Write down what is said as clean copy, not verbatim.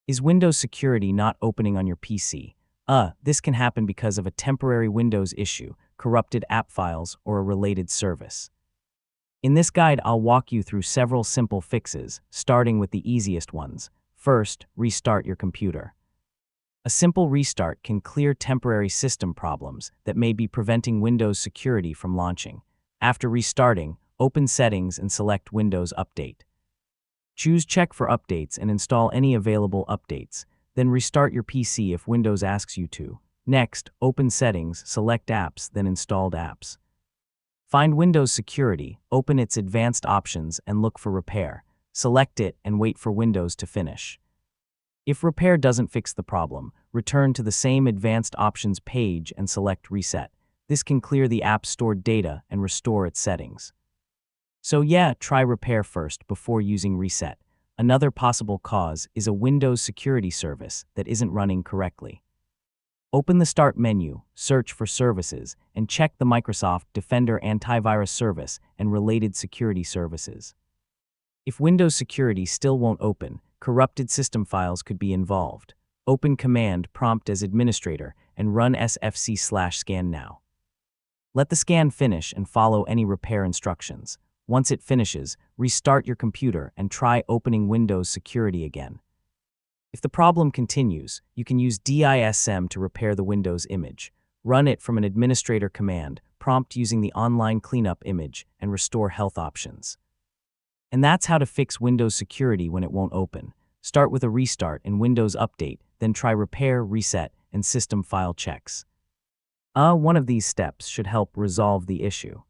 Is Windows security not opening on your PC? This can happen because of a temporary Windows issue, corrupted app files, or a related service. In this guide, I'll walk you through several simple fixes, starting with the easiest ones. First, restart your computer. A simple restart can clear temporary system problems that may be preventing Windows security from launching. After restarting, open Settings and select Windows Update. Choose Check for updates and install any available updates. Then restart your PC if Windows asks you to. Next, open Settings, select Apps, then Installed Apps. Find Windows Security, open its advanced options and look for Repair. Select it and wait for Windows to finish. If Repair doesn't fix the problem, return to the same advanced options page and select Reset. This can clear the app's stored data and restore its settings. So try Repair first before using Reset. Another possible cause is a Windows security service that isn't running correctly. Open the Start menu, search for Services, and check the Microsoft Defender antivirus service and related security services. If Windows security still won't open, corrupted system files could be involved. Open Command Prompt as administrator and run sfc/scan now. Let the scan finish and follow any repair instructions. Once it finishes, restart your computer and try opening Windows security again. If the problem continues, you can use DISM to repair the Windows image. Run it from an administrator command, prompt using the online cleanup image, and restore health options. And that's how to fix Windows security when it won't open. Start with a restart and Windows Update, then try Repair, Reset, and System File Checks. One of these steps should help resolve the issue.